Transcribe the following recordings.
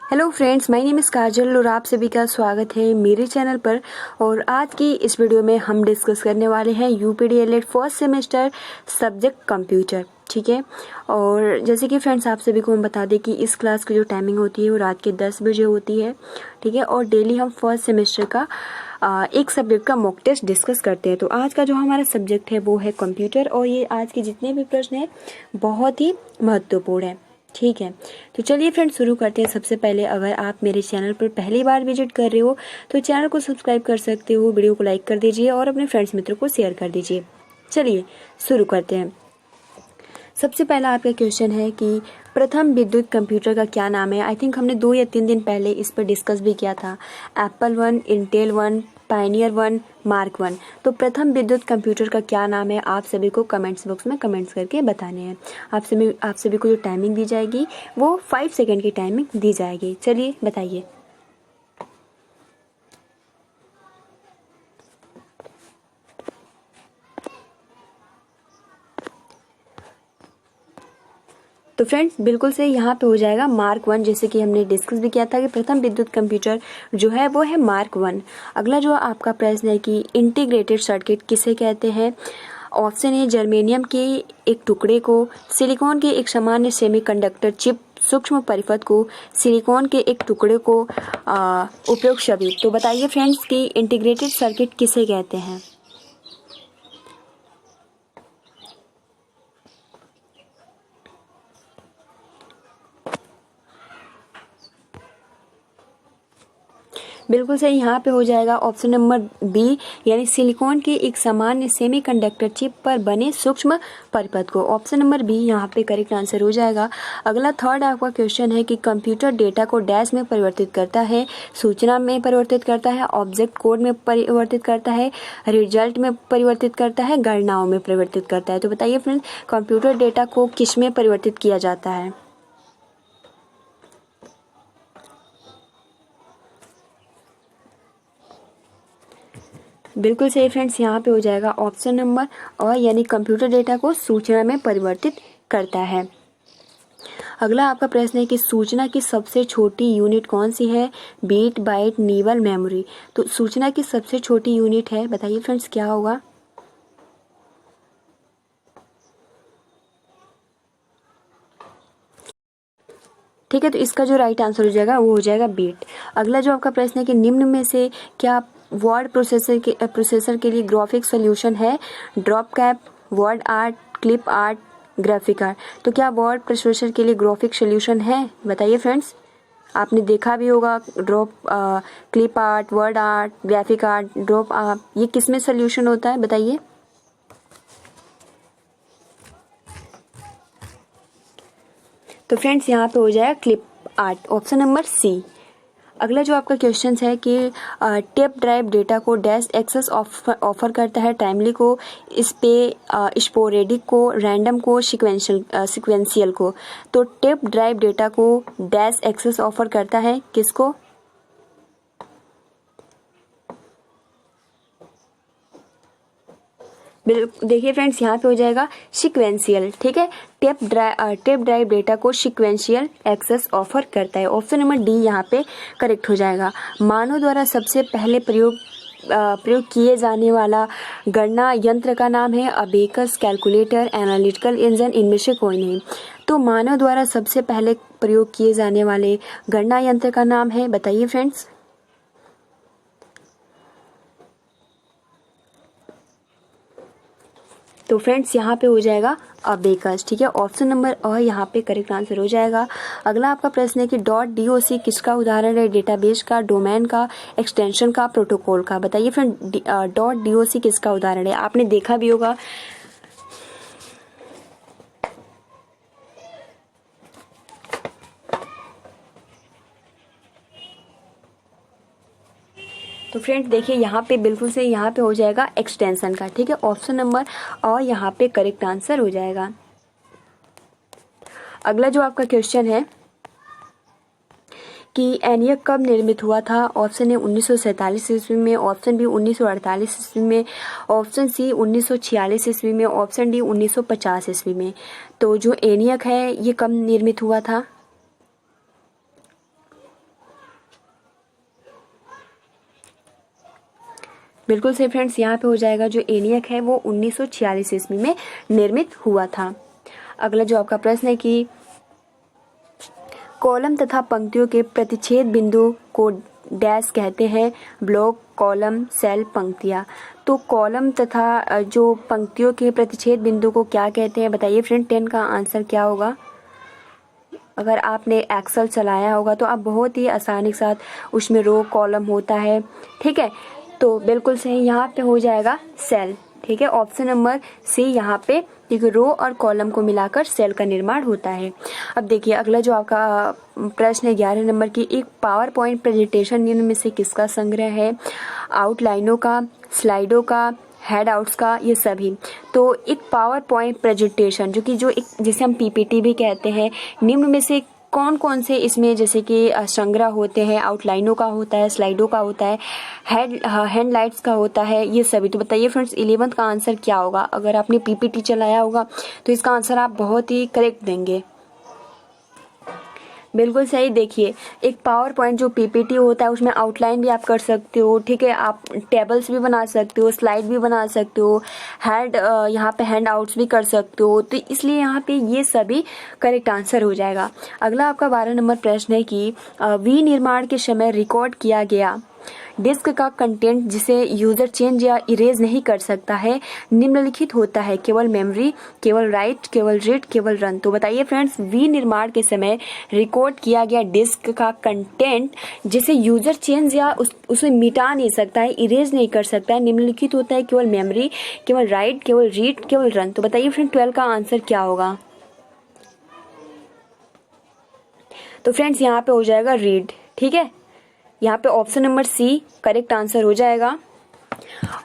Hello friends, my name is Kajal और आप सभी का स्वागत है मेरे चैनल पर। और आज की इस वीडियो में हम डिस्कस करने वाले हैं यूपीडीएलएड फर्स्ट सेमेस्टर सब्जेक्ट कंप्यूटर। ठीक है, और जैसे कि फ्रेंड्स आप सभी को हम बता दें कि इस क्लास की जो टाइमिंग होती है वो रात के 10 बजे होती है। ठीक है, और डेली हम फर्स्ट सेमेस्टर का एक सब्जेक्ट का मॉक टेस्ट डिस्कस करते हैं। तो आज का जो हमारा सब्जेक्ट है वो है कंप्यूटर, और ये आज के जितने भी प्रश्न हैं बहुत ही महत्वपूर्ण है। ठीक है, तो चलिए फ्रेंड्स शुरू करते हैं। सबसे पहले अगर आप मेरे चैनल पर पहली बार विजिट कर रहे हो तो चैनल को सब्सक्राइब कर सकते हो, वीडियो को लाइक कर दीजिए और अपने फ्रेंड्स मित्रों को शेयर कर दीजिए। चलिए शुरू करते हैं। सबसे पहला आपका क्वेश्चन है कि प्रथम विद्युत कंप्यूटर का क्या नाम है। आई थिंक हमने 2 या 3 दिन पहले इस पर डिस्कस भी किया था। Apple 1, Intel 1, Pioneer 1, mark 1। तो प्रथम विद्युत कंप्यूटर का क्या नाम है आप सभी को कमेंट्स बॉक्स में कमेंट्स करके बताने हैं। आप सभी को जो टाइमिंग दी जाएगी वो 5 सेकेंड की टाइमिंग दी जाएगी। चलिए बताइए। तो फ्रेंड्स बिल्कुल से यहाँ पे हो जाएगा मार्क 1, जैसे कि हमने डिस्कस भी किया था कि प्रथम विद्युत कंप्यूटर जो है वो है मार्क 1। अगला जो आपका प्रश्न है कि इंटीग्रेटेड सर्किट किसे कहते हैं। ऑप्शन ए जर्मेनियम के एक टुकड़े को, सिलिकॉन के एक सामान्य सेमीकंडक्टर चिप, सूक्ष्म परिपथ को, सिलिकॉन के एक टुकड़े को, उपयोग सभी। तो बताइए फ्रेंड्स कि इंटीग्रेटेड सर्किट किसे कहते हैं। बिल्कुल सही, यहाँ पे हो जाएगा ऑप्शन नंबर बी, यानी सिलिकॉन के एक सामान्य सेमीकंडक्टर चिप पर बने सूक्ष्म परिपथ को। ऑप्शन नंबर बी यहाँ पे करेक्ट आंसर हो जाएगा। अगला थर्ड आपका क्वेश्चन है कि कंप्यूटर डेटा को डैश में परिवर्तित करता है, सूचना में परिवर्तित करता है, ऑब्जेक्ट कोड में परिवर्तित करता है, रिजल्ट में परिवर्तित करता है, गणनाओं में परिवर्तित करता है। तो बताइए फ्रेंड्स कंप्यूटर डेटा को किस में परिवर्तित किया जाता है। बिल्कुल सही फ्रेंड्स, यहाँ पे हो जाएगा ऑप्शन नंबर और, यानी कंप्यूटर डेटा को सूचना में परिवर्तित करता है। अगला आपका प्रश्न है कि सूचना की सबसे छोटी यूनिट कौन सी है। Bit, byte, nibble, memory. तो सूचना की सबसे छोटी यूनिट है, बताइए फ्रेंड्स क्या होगा। ठीक है, तो इसका जो राइट आंसर हो जाएगा वो हो जाएगा बीट। अगला जो आपका प्रश्न है कि निम्न में से क्या वर्ड प्रोसेसर के लिए ग्राफिक सॉल्यूशन है। Drop cap, word art, clip art, graphic art. तो क्या वर्ड प्रोसेसर के लिए ग्राफिक सॉल्यूशन है, बताइए फ्रेंड्स। आपने देखा भी होगा drop, clip art, word art, graphic art, drop art, ये किस में सॉल्यूशन होता है बताइए। तो फ्रेंड्स यहाँ पे हो जाएगा clip art, option number C. अगला जो आपका क्वेश्चन है कि टेप ड्राइव डेटा को डैश एक्सेस ऑफर करता है। टाइमली को, स्पोरेडिक को, रैंडम को, सिक्वेंशियल को। तो टेप ड्राइव डेटा को डैश एक्सेस ऑफर करता है किसको। देखिए फ्रेंड्स यहाँ पे हो जाएगा सिक्वेंशियल। ठीक है, टेप ड्राइव डेटा को सिक्वेंशियल एक्सेस ऑफर करता है। ऑप्शन नंबर डी यहाँ पे करेक्ट हो जाएगा। मानव द्वारा सबसे पहले प्रयोग किए जाने वाला गणना यंत्र का नाम है अबेकस, कैलकुलेटर, एनालिटिकल इंजन, इनमें से कोई नहीं। तो मानव द्वारा सबसे पहले प्रयोग किए जाने वाले गणना यंत्र का नाम है, बताइए फ्रेंड्स। तो फ्रेंड्स यहाँ पे हो जाएगा अबेकस। ठीक है, ऑप्शन नंबर और यहाँ पे करेक्ट आंसर हो जाएगा। अगला आपका प्रश्न है कि .doc किसका उदाहरण है। डेटाबेस का, डोमेन का, एक्सटेंशन का, प्रोटोकॉल का। बताइए फ्रेंड .doc किसका उदाहरण है, आपने देखा भी होगा। तो फ्रेंड्स देखिए यहाँ पे बिल्कुल से यहाँ पे हो जाएगा एक्सटेंशन का। ठीक है, ऑप्शन नंबर और यहाँ पे करेक्ट आंसर हो जाएगा। अगला जो आपका क्वेश्चन है कि एनियक कब निर्मित हुआ था। ऑप्शन ए 1947 ईस्वी में, ऑप्शन बी 1948 ईस्वी में, ऑप्शन सी 1946 ईस्वी में, ऑप्शन डी 1950 ईस्वी में। तो जो एनियक है ये कब निर्मित हुआ था। बिल्कुल सही फ्रेंड्स, यहाँ पे हो जाएगा जो ENIAC है वो 1946 ईस्वी में निर्मित हुआ था। अगला जो आपका प्रश्न है कि कॉलम तथा पंक्तियों के प्रतिच्छेद बिंदु को डैश कहते हैं। ब्लॉक, कॉलम, सेल, पंक्तियाँ। तो कॉलम तथा जो पंक्तियों के प्रतिच्छेद बिंदु को क्या कहते हैं बताइए फ्रेंड। 10 का आंसर क्या होगा। अगर आपने एक्सेल चलाया होगा तो आप बहुत ही आसानी के साथ उसमें रो कॉलम होता है, ठीक है। तो बिल्कुल सही यहाँ पे हो जाएगा सेल, ठीक है। ऑप्शन नंबर सी यहाँ पे, क्योंकि रो और कॉलम को मिलाकर सेल का निर्माण होता है। अब देखिए अगला जो आपका प्रश्न है 11 नंबर की, एक पावर पॉइंट प्रेजेंटेशन निम्न में से किसका संग्रह है। आउटलाइनों का, स्लाइडों का, हेड आउट्स का, ये सभी। तो एक पावर पॉइंट प्रेजेंटेशन जो एक जिसे हम PPT भी कहते हैं, निम्न में से कौन कौन से इसमें जैसे कि संग्रह होते हैं। आउटलाइनों का होता है, स्लाइडों का होता है, हैंडलाइट्स का होता है, ये सभी। तो बताइए फ्रेंड्स 11th का आंसर क्या होगा। अगर आपने PPT चलाया होगा तो इसका आंसर आप बहुत ही करेक्ट देंगे। बिल्कुल सही। देखिए एक पावर पॉइंट जो PPT होता है उसमें आउटलाइन भी आप कर सकते हो, ठीक है। आप टेबल्स भी बना सकते हो, स्लाइड भी बना सकते हो, यहाँ पे हैंड आउट्स भी कर सकते हो। तो इसलिए यहाँ पे ये सभी करेक्ट आंसर हो जाएगा। अगला आपका 12 नंबर प्रश्न है कि विनिर्माण के समय रिकॉर्ड किया गया डिस्क का कंटेंट जिसे यूजर चेंज या इरेज नहीं कर सकता है निम्नलिखित होता है। केवल मेमोरी, केवल राइट, केवल रीड, केवल रन। तो बताइए फ्रेंड्स विनिर्माण के समय रिकॉर्ड किया गया डिस्क का कंटेंट जिसे यूजर चेंज या उसे मिटा नहीं सकता है, इरेज नहीं कर सकता है, निम्नलिखित होता है। केवल मेमोरी, केवल राइट, केवल रीड, केवल रन। तो बताइए फ्रेंड 12 का आंसर क्या होगा। तो फ्रेंड्स यहाँ पे हो जाएगा रीड, ठीक है। यहाँ पे option number C correct answer हो जाएगा।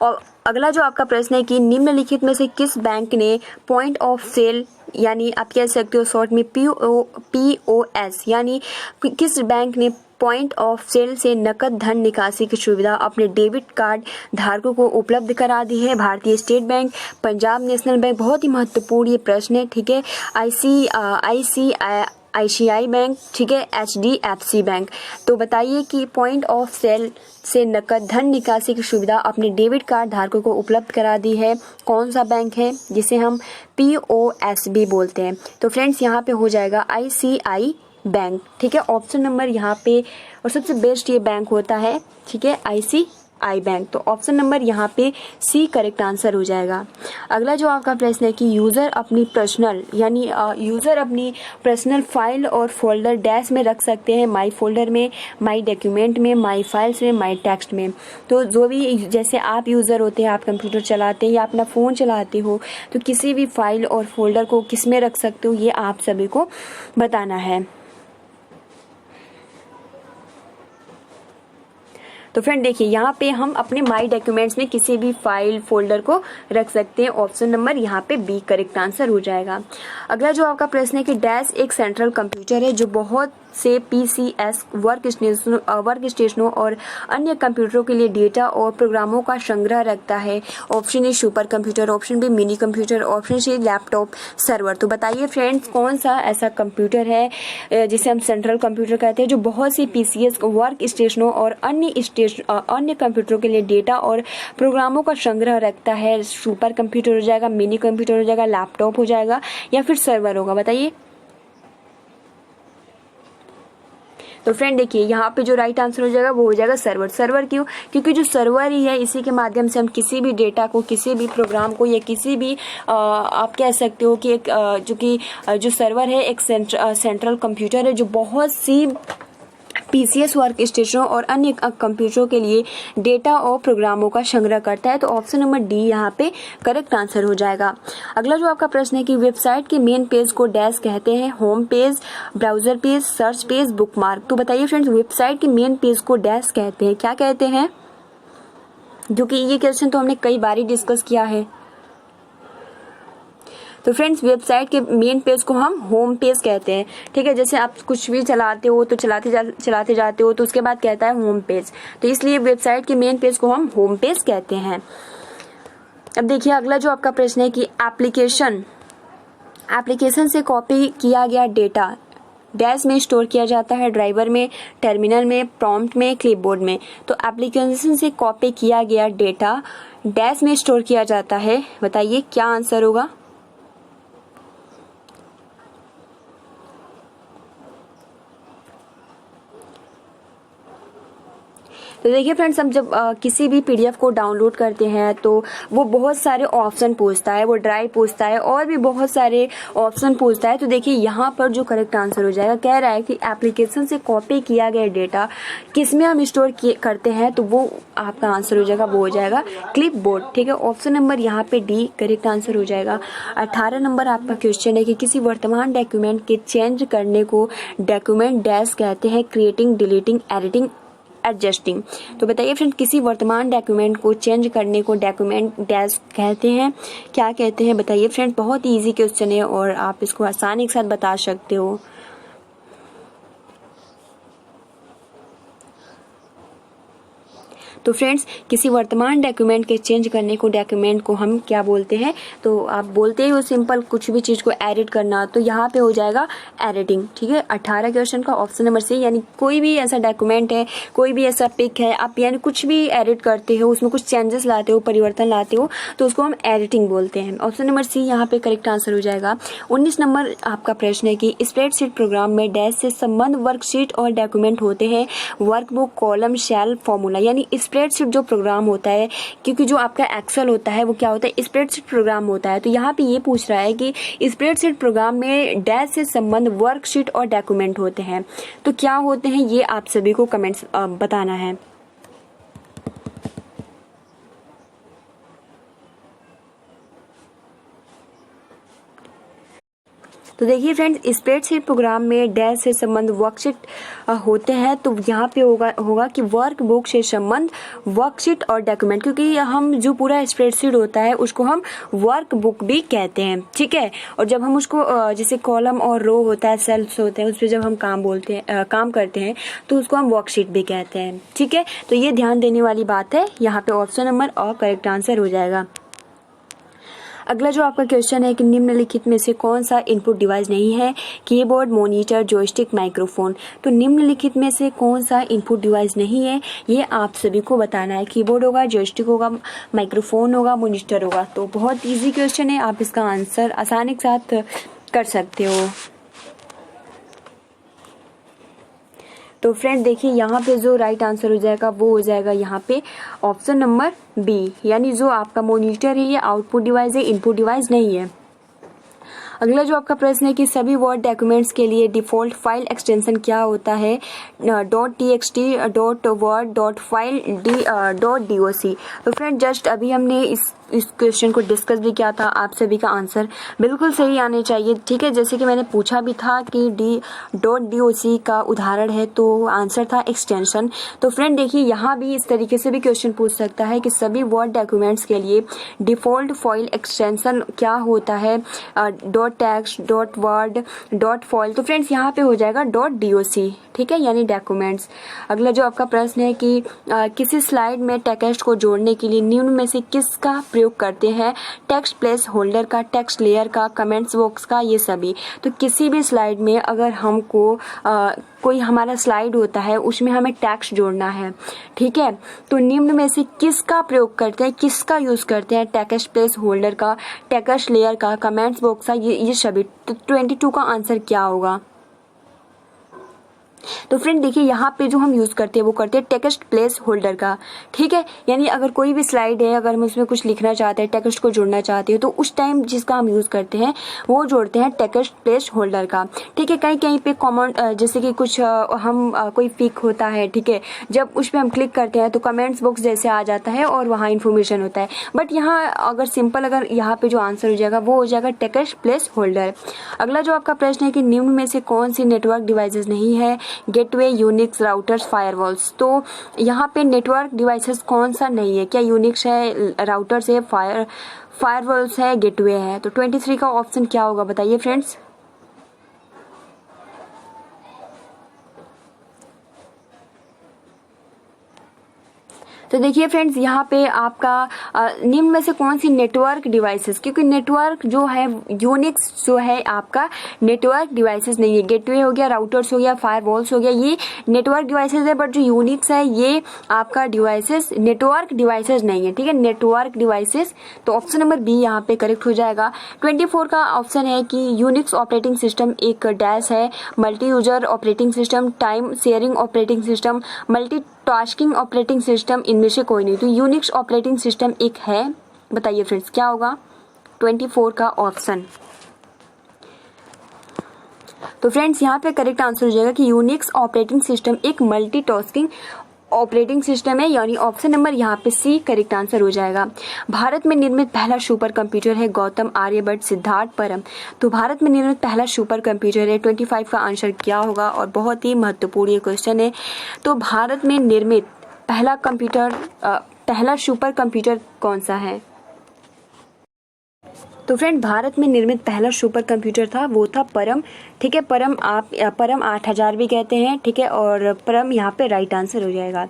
और अगला जो आपका प्रश्न है कि निम्नलिखित में से किस बैंक ने पॉइंट ऑफ सेल यानी आप कह सकते हो शॉर्ट में POS यानी किस बैंक ने पॉइंट ऑफ सेल से नकद धन निकासी की सुविधा अपने डेबिट कार्ड धारकों को उपलब्ध करा दी है। भारतीय state bank, Punjab national bank. बहुत ही महत्वपूर्ण ये प्रश्न है, ठीक है। ICICI बैंक, ठीक है। HDFC bank. तो बताइए कि पॉइंट ऑफ सेल से नकद धन निकासी की सुविधा अपने डेबिट कार्ड धारकों को उपलब्ध करा दी है। कौन सा बैंक है जिसे हम POS भी बोलते हैं। तो फ्रेंड्स यहाँ पे हो जाएगा ICICI बैंक, ठीक है। ऑप्शन नंबर यहाँ पे और सबसे बेस्ट ये बैंक होता है, ठीक है, ICICI बैंक। तो ऑप्शन नंबर यहाँ पे सी करेक्ट आंसर हो जाएगा। अगला जो आपका प्रश्न है कि यूजर अपनी पर्सनल फाइल और फोल्डर डैश में रख सकते हैं। माई फोल्डर में, माई डॉक्यूमेंट में, माई फाइल्स में, माई टेक्स्ट में। तो जो भी जैसे आप यूजर होते हैं, आप कंप्यूटर चलाते हैं या अपना फोन चलाते हो, तो किसी भी फाइल और फोल्डर को किस में रख सकते हो ये आप सभी को बताना है। तो फ्रेंड देखिए यहाँ पे हम अपने माई डॉक्यूमेंट्स में किसी भी फाइल फोल्डर को रख सकते हैं। ऑप्शन नंबर यहाँ पे बी करेक्ट आंसर हो जाएगा। अगला जो आपका प्रश्न है कि डैश एक सेंट्रल कंप्यूटर है जो बहुत से PCS वर्क स्टेशनों और अन्य कंप्यूटरों के लिए डेटा और प्रोग्रामों का संग्रह रखता है। Option A supercomputer, option B minicomputer, option C laptop server. तो बताइए फ्रेंड्स कौन सा ऐसा कंप्यूटर है जिसे हम सेंट्रल कंप्यूटर कहते हैं जो बहुत सी PCS वर्क स्टेशनों और अन्य कंप्यूटरों के लिए डेटा और प्रोग्रामों का संग्रह रखता है। सुपर कंप्यूटर हो जाएगा, मिनी कंप्यूटर हो जाएगा, लैपटॉप हो जाएगा या फिर सर्वर होगा। बताइए। तो फ्रेंड देखिए यहाँ पे जो राइट आंसर हो जाएगा वो हो जाएगा सर्वर। सर्वर क्यों? क्योंकि जो सर्वर ही है इसी के माध्यम से हम किसी भी डेटा को, किसी भी प्रोग्राम को या किसी भी आप कह सकते हो कि जो सर्वर है एक सेंट्रल कंप्यूटर है जो बहुत सी PCS वर्क स्टेशनों और अन्य कंप्यूटरों के लिए डेटा और प्रोग्रामों का संग्रह करता है। तो ऑप्शन नंबर डी यहाँ पे करेक्ट आंसर हो जाएगा। अगला जो आपका प्रश्न है कि वेबसाइट के मेन पेज को डैश कहते हैं। Home page, browser page, search page, bookmark. तो बताइए फ्रेंड्स वेबसाइट के मेन पेज को डैश कहते हैं, क्या कहते हैं? जो कि ये क्वेश्चन तो हमने कई बार डिस्कस किया है। तो फ्रेंड्स वेबसाइट के मेन पेज को हम होम पेज कहते हैं, ठीक है। जैसे आप कुछ भी चलाते हो तो चलाते जाते हो तो उसके बाद कहता है होम पेज, तो इसलिए वेबसाइट के मेन पेज को हम होम पेज कहते हैं। अब देखिए अगला जो आपका प्रश्न है कि एप्लीकेशन से कॉपी किया गया डेटा डैश में स्टोर किया जाता है, ड्राइवर में, टर्मिनल में, प्रॉम्प्ट में, क्लिपबोर्ड में। तो एप्लीकेशन से कॉपी किया गया डेटा डैश में स्टोर किया जाता है। बताइए क्या आंसर होगा। तो देखिए फ्रेंड्स, हम जब किसी भी पीडीएफ को डाउनलोड करते हैं तो वो बहुत सारे ऑप्शन पूछता है, वो ड्राइव पूछता है और भी बहुत सारे ऑप्शन पूछता है। तो देखिए यहाँ पर जो करेक्ट आंसर हो जाएगा, कह रहा है कि एप्लीकेशन से कॉपी किया गया डेटा किस में हम स्टोर करते हैं, तो वो आपका आंसर हो जाएगा, वो हो जाएगा क्लिप बोर्ड। ठीक है, ऑप्शन नंबर यहाँ पे डी करेक्ट आंसर हो जाएगा। 18 नंबर आपका क्वेश्चन है कि किसी वर्तमान डॉक्यूमेंट के चेंज करने को डॉक्यूमेंट डैश कहते हैं, क्रिएटिंग, डिलीटिंग, एडिटिंग, एडजस्टिंग। तो बताइए फ्रेंड, किसी वर्तमान डॉक्यूमेंट को चेंज करने को डॉक्यूमेंट डैश कहते हैं, क्या कहते हैं? बताइए फ्रेंड, बहुत ही इजी क्वेश्चन है और आप इसको आसानी के साथ बता सकते हो। तो फ्रेंड्स, किसी वर्तमान डॉक्यूमेंट के चेंज करने को डॉक्यूमेंट को हम क्या बोलते हैं? तो आप बोलते हो सिंपल कुछ भी चीज को एडिट करना, तो यहाँ पे हो जाएगा एडिटिंग। ठीक है, 18 क्वेश्चन का ऑप्शन नंबर सी, यानी कोई भी ऐसा डॉक्यूमेंट है, कोई भी ऐसा पिक है, आप यानी कुछ भी एडिट करते हो, उसमें कुछ चेंजेस लाते हो, परिवर्तन लाते हो, तो उसको हम एडिटिंग बोलते हैं। ऑप्शन नंबर सी यहाँ पे करेक्ट आंसर हो जाएगा। 19 नंबर आपका प्रश्न है कि स्प्रेडशीट प्रोग्राम में डैश से संबंध वर्कशीट और डॉक्यूमेंट होते हैं, वर्कबुक, कॉलम, शेल, फॉर्मूला। यानी स्प्रेडशीट जो प्रोग्राम होता है, क्योंकि जो आपका एक्सेल होता है वो क्या होता है, स्प्रेडशीट प्रोग्राम होता है। तो यहाँ पे ये पूछ रहा है कि स्प्रेडशीट प्रोग्राम में डैश से संबंध वर्कशीट और डॉक्यूमेंट होते हैं, तो क्या होते हैं, ये आप सभी को कमेंट्स बताना है। तो देखिए फ्रेंड्स, स्प्रेडशीट प्रोग्राम में डैश से संबंध वर्कशीट होते हैं, तो यहाँ पे होगा कि वर्क बुक से संबंध वर्कशीट और डॉक्यूमेंट, क्योंकि हम जो पूरा स्प्रेडशीट होता है उसको हम वर्क बुक भी कहते हैं। ठीक है, और जब हम उसको जैसे कॉलम और रो होता है, सेल्स होते हैं, उस पर जब हम काम करते हैं तो उसको हम वर्कशीट भी कहते हैं। ठीक है, तो ये ध्यान देने वाली बात है। यहाँ पे ऑप्शन नंबर और करेक्ट आंसर हो जाएगा। अगला जो आपका क्वेश्चन है कि निम्नलिखित में से कौन सा इनपुट डिवाइस नहीं है? Keyboard, monitor, joystick, microphone. तो निम्नलिखित में से कौन सा इनपुट डिवाइस नहीं है, ये आप सभी को बताना है। कीबोर्ड होगा, जॉयस्टिक होगा, माइक्रोफोन होगा, मॉनिटर होगा। तो बहुत इजी क्वेश्चन है, आप इसका आंसर आसानी के साथ कर सकते हो। तो फ्रेंड देखिए, यहाँ पे जो राइट आंसर हो जाएगा वो हो जाएगा यहाँ पे ऑप्शन नंबर बी, यानी जो आपका मॉनिटर है ये आउटपुट डिवाइस है, इनपुट डिवाइस नहीं है। अगला जो आपका प्रश्न है कि सभी वर्ड डॉक्यूमेंट्स के लिए डिफॉल्ट फाइल एक्सटेंशन क्या होता है? .txt, .word, .file, .doc। तो फ्रेंड जस्ट अभी हमने इस क्वेश्चन को डिस्कस भी किया था, आप सभी का आंसर बिल्कुल सही आने चाहिए। ठीक है, जैसे कि मैंने पूछा भी था कि .doc का उदाहरण है, तो आंसर था एक्सटेंशन। तो फ्रेंड देखिए, यहाँ भी इस तरीके से भी क्वेश्चन पूछ सकता है कि सभी वर्ड डॉक्यूमेंट्स के लिए डिफॉल्ट फाइल एक्सटेंशन क्या होता है? .text, .word, .file। तो फ्रेंड्स यहाँ पे हो जाएगा .doc। ठीक है, यानी डॉक्यूमेंट्स। अगला जो आपका प्रश्न है कि किसी स्लाइड में टेक्स्ट को जोड़ने के लिए निम्न में से किसका प्रयोग करते हैं? टेक्स्ट प्लेस होल्डर का, टेक्स्ट लेयर का, कमेंट्स बॉक्स का, ये सभी। तो किसी भी स्लाइड में अगर हमको कोई हमारा स्लाइड होता है उसमें हमें टेक्स्ट जोड़ना है, ठीक है, तो निम्न में से किसका प्रयोग करते हैं, किसका यूज करते हैं? टेक्स्ट प्लेस होल्डर का, टेक्स्ट लेयर का, कमेंट्स बॉक्स का, ये सभी। तो 22 का आंसर क्या होगा? तो फ्रेंड देखिए, यहाँ पे जो हम यूज करते हैं वो करते हैं टेक्स्ट प्लेस होल्डर का। ठीक है, यानी अगर कोई भी स्लाइड है, अगर हम उसमें कुछ लिखना चाहते हैं, टेक्स्ट को जोड़ना चाहते हैं, तो उस टाइम जिसका हम यूज करते हैं वो जोड़ते हैं टेक्स्ट प्लेस होल्डर का। ठीक है, कहीं कहीं पे कॉमन जैसे कि कुछ हम कोई पिक होता है, ठीक है, जब उस पर हम क्लिक करते हैं तो कमेंट्स बॉक्स जैसे आ जाता है और वहाँ इन्फॉर्मेशन होता है। बट यहाँ अगर सिंपल, अगर यहाँ पे जो आंसर हो जाएगा वो हो जाएगा टेक्स्ट प्लेस होल्डर। अगला जो आपका प्रश्न है कि निम्न में से कौन सी नेटवर्क डिवाइसेस नहीं है? Gateway, Unix, routers, firewalls. तो यहाँ पे नेटवर्क डिवाइसेस कौन सा नहीं है? क्या यूनिक्स है, राउटर्स है, फायरवॉल्स है, गेटवे है? तो 23 का ऑप्शन क्या होगा, बताइए फ्रेंड्स। तो देखिए फ्रेंड्स, यहाँ पे आपका निम्न में से कौन सी नेटवर्क डिवाइसेस, क्योंकि नेटवर्क जो है यूनिक्स जो है आपका नेटवर्क डिवाइसेस नहीं है। गेटवे हो गया, राउटर्स हो गया, फायरवॉल्स हो गया, ये नेटवर्क डिवाइसेस है, बट जो यूनिक्स है ये आपका डिवाइसेस नेटवर्क डिवाइसेस नहीं है। ठीक है, नेटवर्क डिवाइसेस। तो ऑप्शन नंबर बी यहाँ पे करेक्ट हो जाएगा। 24 का ऑप्शन है कि यूनिक्स ऑपरेटिंग सिस्टम एक डैश है, multi user operating system, time sharing operating system, multi tasking operating system, इनमें से कोई नहीं। तो यूनिक्स ऑपरेटिंग सिस्टम एक है। बताइए फ्रेंड्स क्या होगा 24 का ऑप्शन। तो फ्रेंड्स यहाँ पे करेक्ट आंसर हो जाएगा कि यूनिक्स ऑपरेटिंग सिस्टम एक मल्टी टास्किंग ऑपरेटिंग सिस्टम है, यानी ऑप्शन नंबर यहाँ पे सी करेक्ट आंसर हो जाएगा। भारत में निर्मित पहला सुपर कंप्यूटर है गौतम आर्यभट्ट सिद्धार्थ परम। तो भारत में निर्मित पहला सुपर कंप्यूटर है। 25 का आंसर क्या होगा, और बहुत ही महत्वपूर्ण ये क्वेश्चन है। तो भारत में निर्मित पहला सुपर कंप्यूटर कौन सा है? तो फ्रेंड, भारत में निर्मित पहला सुपर कंप्यूटर था, वो था परम। ठीक है, परम 8000 भी कहते हैं। ठीक है, और परम यहाँ पे राइट आंसर हो जाएगा।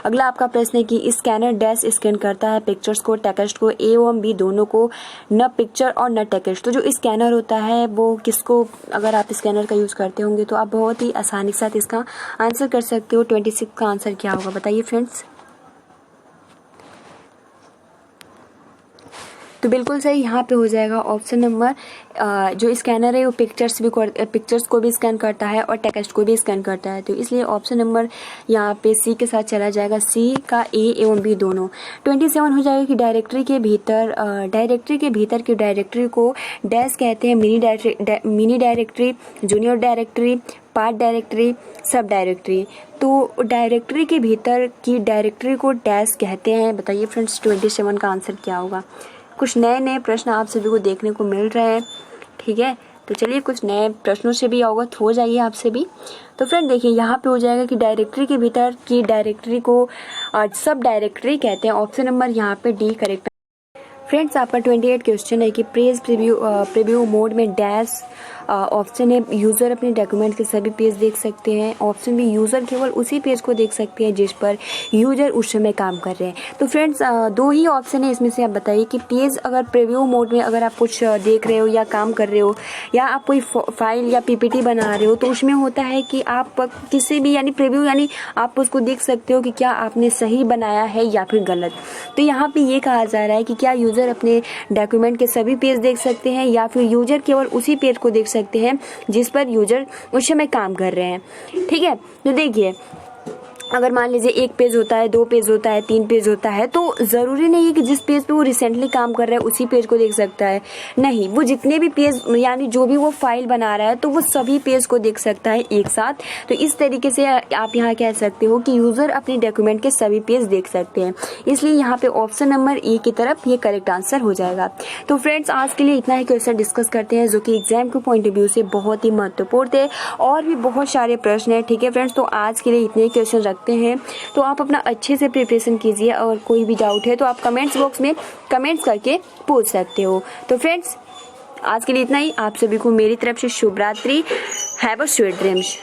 अगला आपका प्रश्न है कि स्कैनर डैश स्कैन करता है पिक्चर्स को, टेक्स्ट को, ए एवं बी दोनों को, न पिक्चर और न टेक्स्ट। तो जो स्कैनर होता है वो किसको, अगर आप स्कैनर का यूज करते होंगे तो आप बहुत ही आसानी के साथ इसका आंसर कर सकते हो। 26 का आंसर क्या होगा बताइए फ्रेंड्स। तो बिल्कुल सही यहाँ पे हो जाएगा ऑप्शन नंबर, जो स्कैनर है वो पिक्चर्स को भी स्कैन करता है और टेक्स्ट को भी स्कैन करता है। तो इसलिए ऑप्शन नंबर यहाँ पे सी के साथ चला जाएगा, सी का ए एवं बी दोनों। 27 हो जाएगा कि डायरेक्टरी के भीतर की डायरेक्टरी को डैश कहते हैं, mini directory, junior directory, part directory, सब डायरेक्टरी। तो डायरेक्टरी के भीतर की डायरेक्टरी को डैश कहते हैं। बताइए फ्रेंड्स 27 का आंसर क्या होगा। कुछ नए नए प्रश्न आप सभी को देखने को मिल रहे हैं। ठीक है, तो चलिए कुछ नए प्रश्नों से भी अवगत हो जाइए आपसे भी। तो फ्रेंड देखिए यहाँ पे हो जाएगा कि डायरेक्टरी के भीतर की डायरेक्टरी को सब डायरेक्टरी कहते हैं। ऑप्शन नंबर यहाँ पे डी करेक्ट। फ्रेंड्स आपका 28 क्वेश्चन है कि पेज प्रीव्यू मोड में डैश। ऑप्शन है यूज़र अपने डॉक्यूमेंट के सभी पेज देख सकते हैं। ऑप्शन बी यूज़र केवल उसी पेज को देख सकते हैं जिस पर यूज़र उस समय काम कर रहे हैं। तो फ्रेंड्स दो ही ऑप्शन है इसमें से, आप बताइए कि पेज अगर प्रीव्यू मोड में अगर आप कुछ देख रहे हो या काम कर रहे हो या आप कोई फाइल या पीपीटी बना रहे हो तो उसमें होता है कि आप किसी भी यानी प्रीव्यू यानी आप उसको देख सकते हो कि क्या आपने सही बनाया है या फिर गलत। तो यहाँ पे ये कहा जा रहा है कि क्या यूज़र अपने डॉक्यूमेंट के सभी पेज देख सकते हैं या फिर यूज़र केवल उसी पेज को देख सकते हैं जिस पर यूजर उस समय काम कर रहे हैं। ठीक है, तो देखिए अगर मान लीजिए एक पेज होता है, 2 पेज होता है, 3 पेज होता है, तो ज़रूरी नहीं है कि जिस पेज पे वो रिसेंटली काम कर रहा है उसी पेज को देख सकता है। नहीं, वो जितने भी पेज यानी जो भी वो फाइल बना रहा है तो वो सभी पेज को देख सकता है एक साथ। तो इस तरीके से आप यहाँ कह सकते हो कि यूज़र अपने डॉक्यूमेंट के सभी पेज देख सकते हैं। इसलिए यहाँ पे ऑप्शन नंबर ए की तरफ ये करेक्ट आंसर हो जाएगा। तो फ्रेंड्स आज के लिए इतना ही क्वेश्चन डिस्कस करते हैं जो कि एग्जाम के पॉइंट ऑफ व्यू से बहुत ही महत्वपूर्ण थे, और भी बहुत सारे प्रश्न है। ठीक है फ्रेंड्स, तो आज के लिए इतने क्वेश्चन हैं। तो आप अपना अच्छे से प्रिपरेशन कीजिए, और कोई भी डाउट है तो आप कमेंट्स बॉक्स में कमेंट्स करके पूछ सकते हो। तो फ्रेंड्स आज के लिए इतना ही। आप सभी को मेरी तरफ से शुभ रात्रि। Have a sweet dreams.